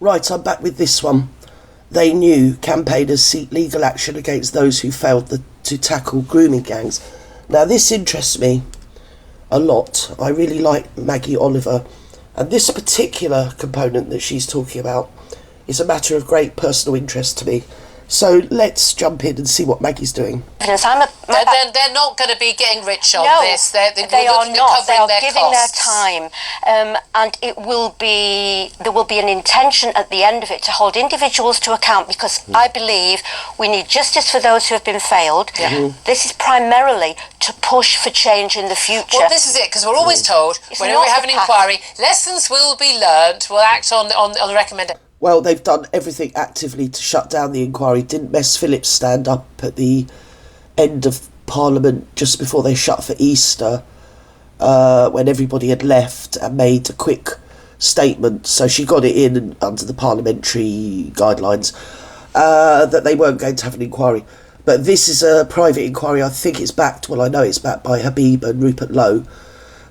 Right, I'm back with this one. They knew campaigners seek legal action against those who failed to tackle grooming gangs. Now, this interests me a lot. I really like Maggie Oliver. And this particular component that she's talking about is a matter of great personal interest to me. So let's jump in and see what Maggie's doing. They're not going to be getting rich on this. They are not. They are giving costs. their time, and there will be an intention at the end of it to hold individuals to account, because I believe we need justice for those who have been failed. This is primarily to push for change in the future. Well, this is it, because we're always told whenever we have an inquiry, lessons will be learned. We'll act on the recommendation. Well, they've done everything actively to shut down the inquiry. Didn't Mess Phillips stand up at the end of Parliament just before they shut for Easter, when everybody had left, and made a quick statement? So she got it in under the parliamentary guidelines that they weren't going to have an inquiry. But this is a private inquiry. I think it's backed, well, I know it's backed by Habib and Rupert Lowe.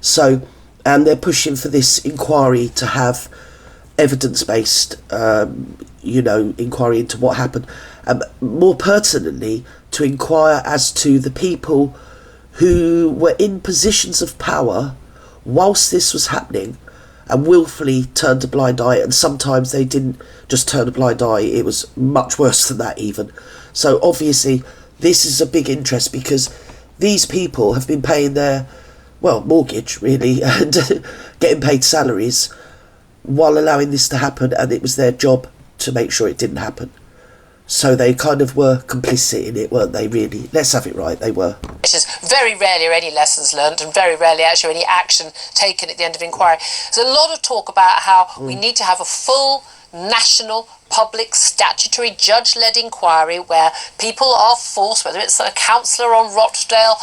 So, and they're pushing for this inquiry to have evidence-based, inquiry into what happened. More pertinently, to inquire as to the people who were in positions of power whilst this was happening and willfully turned a blind eye. And sometimes they didn't just turn a blind eye, it was much worse than that even. So obviously this is a big interest, because these people have been paying their, mortgage really, and getting paid salaries while allowing this to happen, and it was their job to make sure it didn't happen. So they kind of were complicit in it, weren't they, really? Let's have it right, they were. Very rarely are any lessons learned, and very rarely actually any action taken at the end of inquiry. There's a lot of talk about how we need to have a full national public statutory judge-led inquiry where people are forced, whether it's a councillor on Rochdale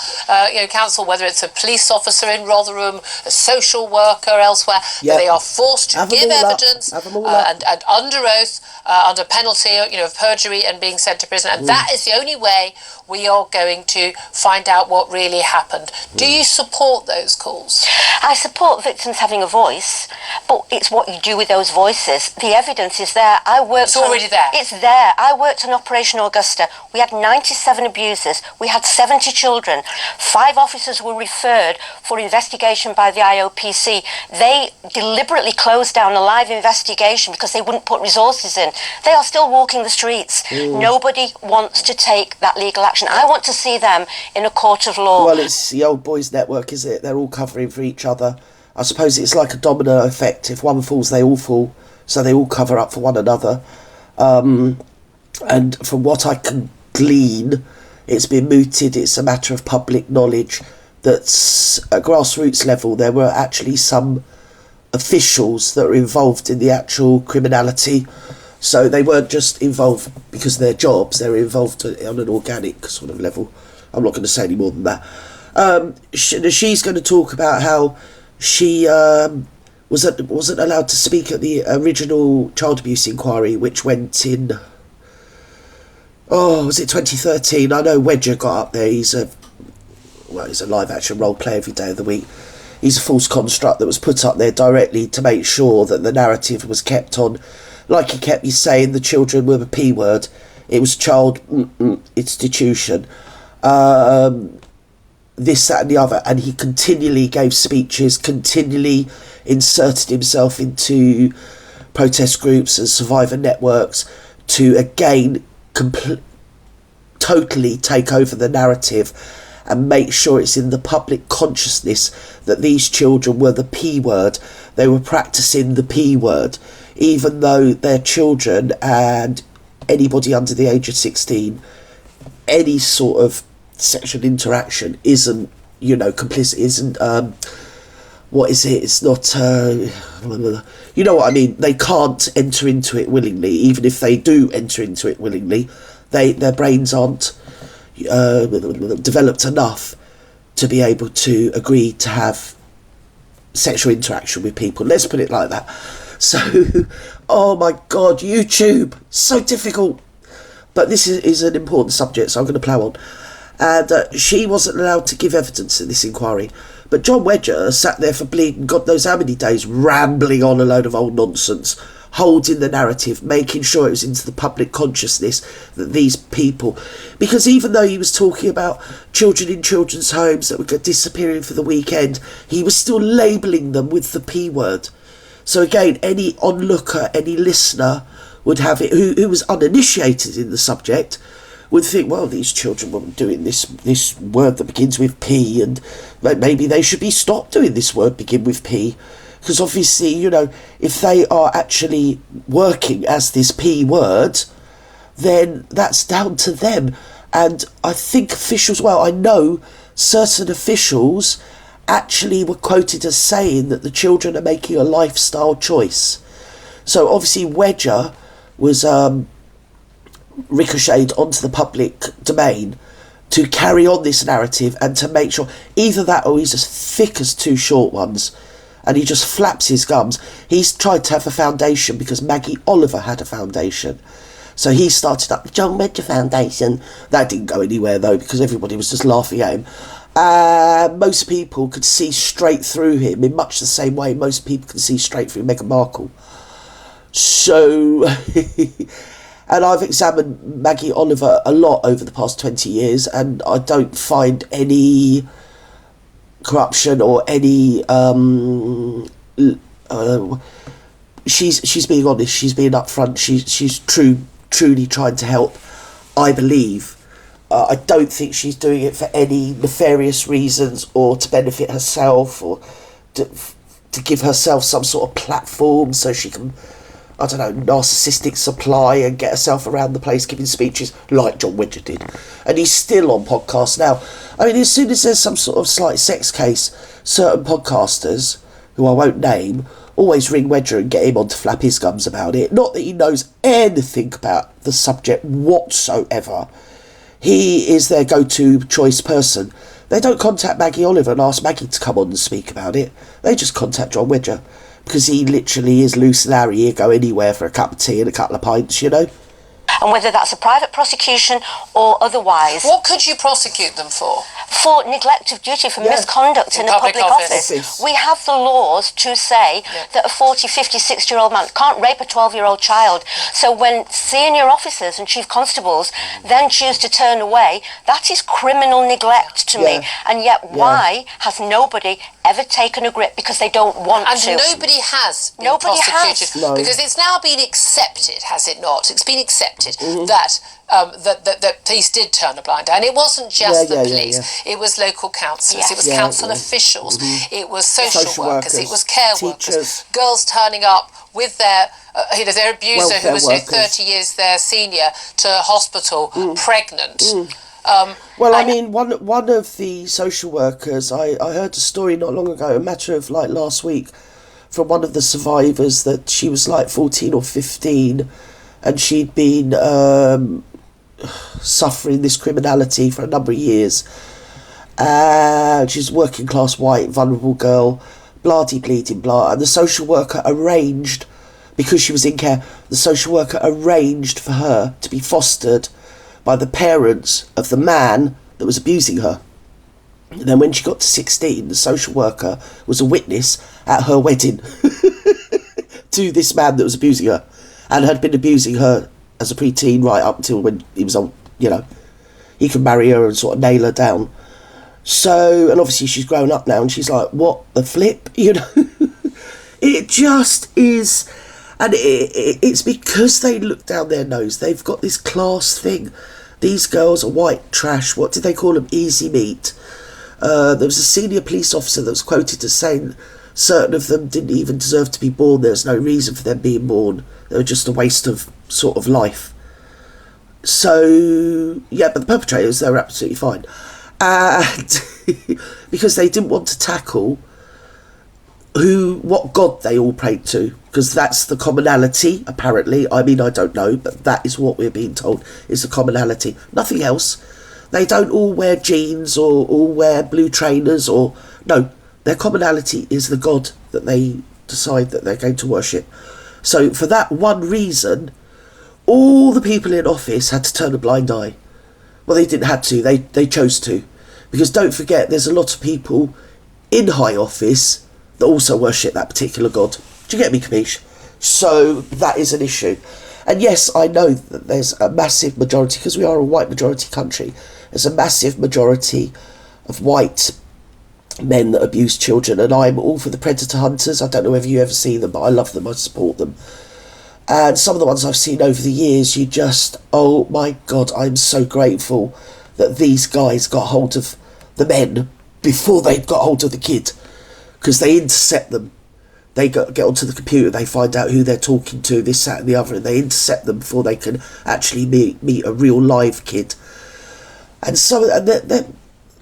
Council, whether it's a police officer in Rotherham, a social worker elsewhere, they are forced to give evidence and under oath, under penalty of perjury and being sent to prison. And that is the only way we are going to find out what really happened. Do you support those calls? I support victims having a voice, but it's what you do with those voices. The evidence is there. It's already there. It's there. I worked on Operation Augusta. We had 97 abusers. We had 70 children. 5 officers were referred for investigation by the IOPC. They deliberately closed down a live investigation because they wouldn't put resources in. They are still walking the streets. Nobody wants to take that legal action. I want to see them in a court of law. Well, it's the old boys network, is it? They're all covering for each other. I suppose it's like a domino effect. If one falls, they all fall. So they all cover up for one another. And from what I can glean, it's been mooted. It's a matter of public knowledge that at grassroots level there were actually some officials that were involved in the actual criminality. So they weren't just involved because of their jobs, they were involved on an organic sort of level. I'm not going to say any more than that. She's going to talk about how she wasn't allowed to speak at the original child abuse inquiry, which went in, was it 2013? I know Wedger got up there. He's a live action role player every day of the week. He's a false construct that was put up there directly to make sure that the narrative was kept on. Like he kept saying, the children were the P word. It was child institution. This, that and the other. And he continually gave speeches, continually inserted himself into protest groups and survivor networks to again totally take over the narrative and make sure it's in the public consciousness that these children were the P word. They were practicing the P word, even though they're children, and anybody under the age of 16, any sort of sexual interaction isn't, complicit, isn't, what is it? It's not, you know what I mean? They can't enter into it willingly. Even if they do enter into it willingly, their brains aren't developed enough to be able to agree to have sexual interaction with people. Let's put it like that. So, oh my God, YouTube, so difficult. But this is an important subject, so I'm going to plough on. And she wasn't allowed to give evidence in this inquiry. But John Wedger sat there for bleeding God knows how many days, rambling on a load of old nonsense, holding the narrative, making sure it was into the public consciousness that these people, because even though he was talking about children in children's homes that were disappearing for the weekend, he was still labelling them with the P word. So again, any onlooker, any listener would have it, who was uninitiated in the subject, would think, well, these children were doing this word that begins with P, and maybe they should be stopped doing this word begin with P. Because obviously, you know, if they are actually working as this P word, then that's down to them. And I think officials, well, I know certain officials actually were quoted as saying that the children are making a lifestyle choice. So obviously Wedger was ricocheted onto the public domain to carry on this narrative and to make sure either that or he's as thick as two short ones and he just flaps his gums. He's tried to have a foundation because Maggie Oliver had a foundation. So he started up the John Wedger Foundation. That didn't go anywhere though because everybody was just laughing at him. Most people could see straight through him in much the same way most people can see straight through Meghan Markle. So, and I've examined Maggie Oliver a lot over the past 20 years and I don't find any corruption or any she's being honest, she's being upfront, she's truly trying to help, I believe. I don't think she's doing it for any nefarious reasons or to benefit herself or to give herself some sort of platform so she can, I don't know, narcissistic supply and get herself around the place giving speeches like John Wedger did. And he's still on podcasts now. I mean, as soon as there's some sort of slight sex case, certain podcasters, who I won't name, always ring Wedger and get him on to flap his gums about it. Not that he knows anything about the subject whatsoever. He is their go-to choice person. They don't contact Maggie Oliver and ask Maggie to come on and speak about it. They just contact John Wedger. Because he literally is loose Larry. He'll go anywhere for a cup of tea and a couple of pints, you know. And whether that's a private prosecution or otherwise. What could you prosecute them for? For neglect of duty, for misconduct in a public office. We have the laws to say that a 40, 50, 60-year-old man can't rape a 12-year-old child. So when senior officers and chief constables then choose to turn away, that is criminal neglect to me. And yet why has nobody ever taken a grip? Because they don't want to. And nobody has been prosecuted. No. Because it's now been accepted, has it not? It's been accepted that that police did turn a blind eye, and it wasn't just the police. It was local councillors, it was council officials, it was social workers, it was care workers, girls turning up with their their abuser who was 30 years their senior to hospital pregnant. Well, I mean, one of the social workers, I heard a story not long ago, a matter of like last week, from one of the survivors that she was like 14 or 15 and she'd been suffering this criminality for a number of years. She's a working class, white, vulnerable girl, blah-de-bleeding blah. And the social worker arranged, because she was in care, the social worker arranged for her to be fostered by the parents of the man that was abusing her. And then when she got to 16, the social worker was a witness at her wedding to this man that was abusing her and had been abusing her as a preteen right up until when he was on, you know, he could marry her and sort of nail her down. So, and obviously she's grown up now and she's like, what the flip, you know? It just is, and it's because they look down their nose. They've got this class thing. These girls are white trash. What did they call them? Easy meat. There was a senior police officer that was quoted as saying certain of them didn't even deserve to be born. There's no reason for them being born. They were just a waste of sort of life. So, yeah, but the perpetrators, they were absolutely fine. And because they didn't want to tackle what God they all prayed to, because that's the commonality, apparently. I mean, I don't know, but that is what we're being told is the commonality. Nothing else. They don't all wear jeans or all wear blue trainers or... No, their commonality is the God that they decide that they're going to worship. So for that one reason, all the people in office had to turn a blind eye. Well, they didn't have to, they chose to. Because don't forget, there's a lot of people in high office that also worship that particular God. Do you get me, Capiche? So that is an issue. And yes, I know that there's a massive majority, because we are a white majority country, there's a massive majority of white men that abuse children, and I'm all for the predator hunters. I don't know whether you ever see them, but I love them, I support them. And some of the ones I've seen over the years, you just, oh my God, I'm so grateful that these guys got hold of the men before they got hold of the kid, because they intercept them. They get onto the computer, they find out who they're talking to, this, that and the other, and they intercept them before they can actually meet a real live kid. And so,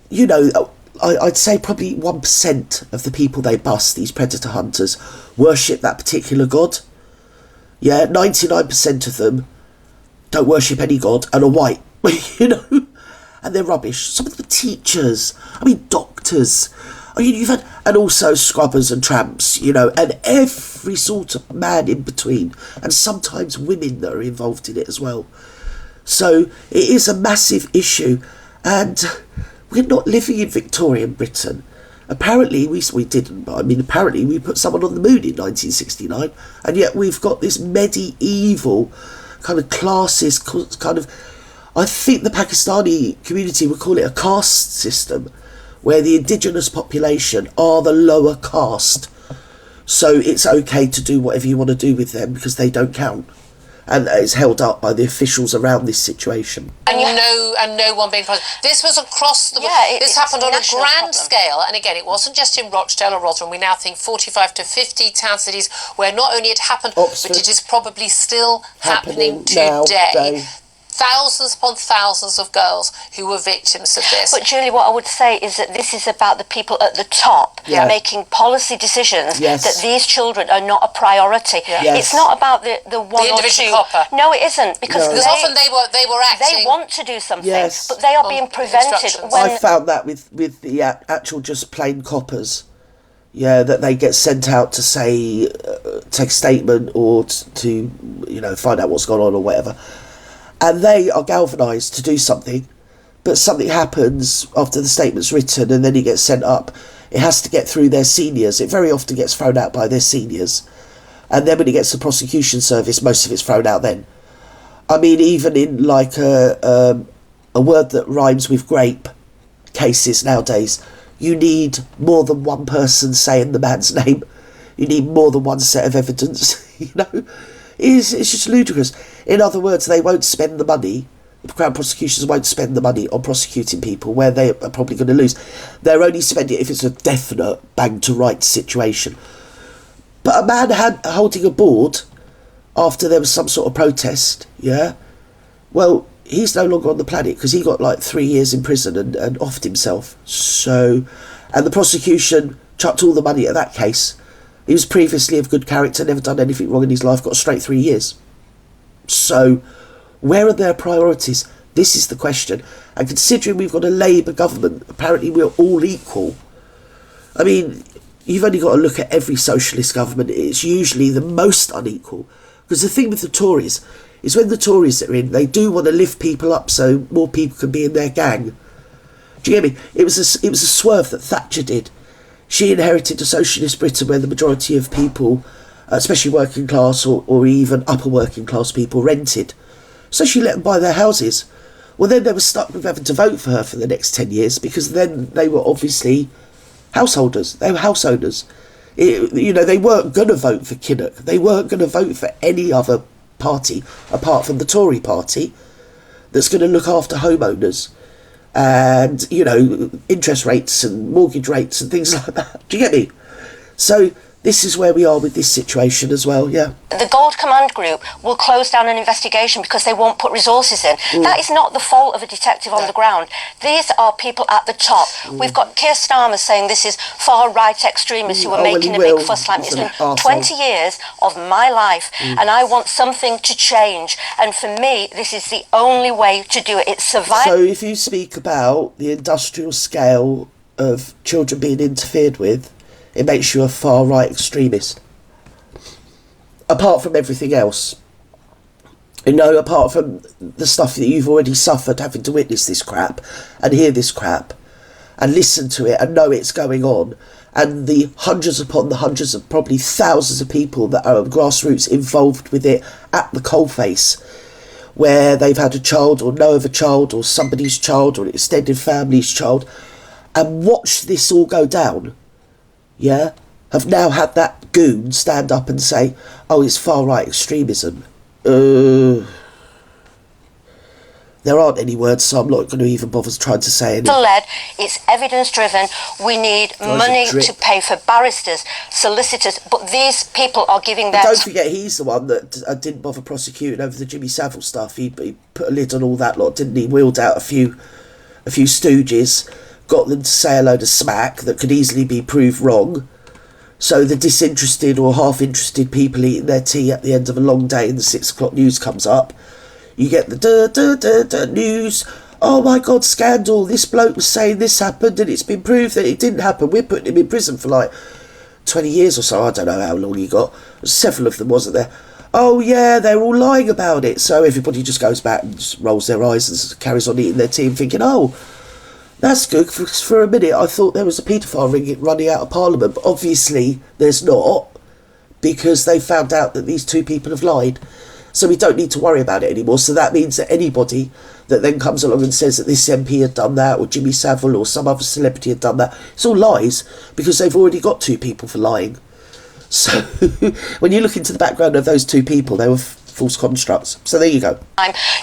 you know, I'd say probably 1% of the people they bust, these predator hunters, worship that particular god. Yeah, 99% of them don't worship any god and are white, you know, and they're rubbish. Some of the teachers, I mean, doctors, I mean, you've had, and also scrubbers and tramps, you know, and every sort of man in between, and sometimes women that are involved in it as well. So it is a massive issue, and we're not living in Victorian Britain. Apparently, we didn't, but I mean, apparently we put someone on the moon in 1969, and yet we've got this medieval kind of classist kind of, I think the Pakistani community would call it a caste system, where the indigenous population are the lower caste. So it's okay to do whatever you want to do with them because they don't count. And it's held up by the officials around this situation. And no one being present. This was across the board. Yeah, this happened on a grand problem. scale. And again, it wasn't just in Rochdale or Rotherham. We now think 45 to 50 town cities where not only it happened, Oxford, but it is probably still happening now, today. Thousands upon thousands of girls who were victims of this. But Julie, what I would say is that this is about the people at the top making policy decisions that these children are not a priority. It's not about the one or two. Copper. No, it isn't, because often they were acting. They want to do something, but they are being prevented. I found that with the actual just plain coppers. Yeah, that they get sent out to say, take a statement or to you know, find out what's going on or whatever. And they are galvanised to do something, but something happens after the statement's written and then it gets sent up. It has to get through their seniors. It very often gets thrown out by their seniors. And then when it gets to prosecution service, most of it's thrown out then. I mean, even in like a word that rhymes with grape cases nowadays, you need more than one person saying the man's name. You need more than one set of evidence, you know. It's just ludicrous. In other words, they won't spend the money, the Crown prosecutors won't spend the money on prosecuting people where they are probably going to lose. They're only spending it if it's a definite bang-to-rights situation. But a man holding a board after there was some sort of protest, well, he's no longer on the planet because he got like 3 years in prison and offed himself. So, and the prosecution chucked all the money at that case. He was previously of good character, never done anything wrong in his life, got a straight 3 years. So, where are their priorities? This is the question. And considering we've got a Labour government, apparently we're all equal. I mean, you've only got to look at every socialist government. It's usually the most unequal. Because the thing with the Tories is when the Tories are in, they do want to lift people up so more people can be in their gang. Do you get me? It was a swerve that Thatcher did. She inherited a socialist Britain where the majority of people, especially working class or even upper working class people, rented. So she let them buy their houses. Well, then they were stuck with having to vote for her for the next 10 years because then they were obviously householders. They were house owners. They weren't going to vote for Kinnock. They weren't going to vote for any other party apart from the Tory party that's going to look after homeowners. And, interest rates and mortgage rates and things like that. Do you get me? So this is where we are with this situation as well, yeah. The Gold Command Group will close down an investigation because they won't put resources in. That is not the fault of a detective on the ground. These are people at the top. We've got Keir Starmer saying this is far-right extremists who are making a big fuss like this. It's been 20 years of my life and I want something to change. And for me, this is the only way to do it. It's survival. So if you speak about the industrial scale of children being interfered with, it makes you a far-right extremist. Apart from everything else. Apart from the stuff that you've already suffered having to witness this crap and hear this crap and listen to it and know it's going on and the hundreds upon the hundreds of probably thousands of people that are grassroots involved with it at the coalface, where they've had a child or know of a child or somebody's child or an extended family's child, and watch this all go down, yeah, have now had that goon stand up and say, oh, it's far-right extremism. There aren't any words, so I'm not going to even bother trying to say any. It's evidence-driven. We need money to pay for barristers, solicitors, but these people are giving their... Don't forget, he's the one that didn't bother prosecuting over the Jimmy Savile stuff. He put a lid on all that lot, didn't he? Wheeled out a few stooges, got them to say a load of smack that could easily be proved wrong. So the disinterested or half-interested people eating their tea at the end of a long day and the 6 o'clock news comes up. You get the news. Oh my God, scandal. This bloke was saying this happened and it's been proved that it didn't happen. We're putting him in prison for like 20 years or so. I don't know how long he got. Several of them, wasn't there? Oh yeah, they're all lying about it. So everybody just goes back and just rolls their eyes and carries on eating their tea and thinking, oh, that's good. For a minute, I thought there was a paedophile ring running out of Parliament. But obviously, there's not, because they found out that these two people have lied. So we don't need to worry about it anymore. So that means that anybody that then comes along and says that this MP had done that, or Jimmy Savile or some other celebrity had done that, it's all lies, because they've already got 2 people for lying. So when you look into the background of those 2 people, they were false constructs. So there you go.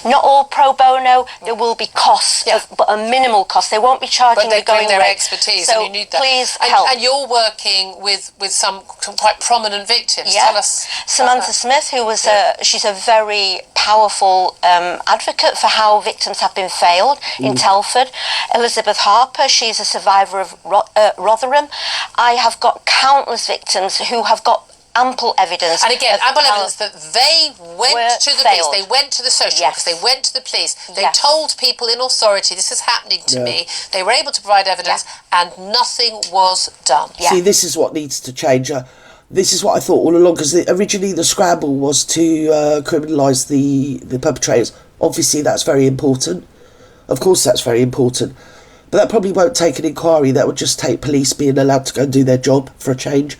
Not all pro bono. There will be costs, but a minimal cost. They won't be charging the going rate. Their expertise, so and you need that. Please help. And you're working with some quite prominent victims. Yeah. Tell us. Samantha Smith, who was she's a very powerful advocate for how victims have been failed in Telford. Elizabeth Harper, she's a survivor of Rotherham. I have got countless victims who have got ample evidence. And again, ample evidence that they went to the police, they went to the social workers, they went to the police, they told people in authority, this is happening to me. They were able to provide evidence and nothing was done. See, this is what needs to change. This is what I thought all along, because originally the scramble was to criminalise the perpetrators. Obviously, that's very important. Of course, that's very important. But that probably won't take an inquiry. That would just take police being allowed to go and do their job for a change.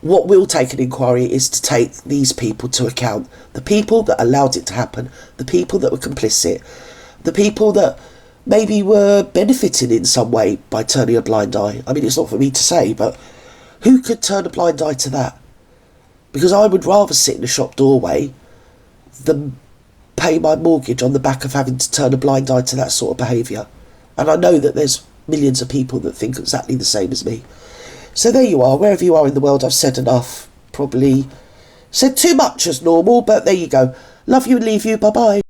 What will take an inquiry is to take these people to account. The people that allowed it to happen, the people that were complicit, the people that maybe were benefiting in some way by turning a blind eye. I mean, it's not for me to say, but who could turn a blind eye to that? Because I would rather sit in a shop doorway than pay my mortgage on the back of having to turn a blind eye to that sort of behaviour. And I know that there's millions of people that think exactly the same as me. So there you are, wherever you are in the world. I've said enough, probably said too much as normal, but there you go. Love you and leave you, bye-bye.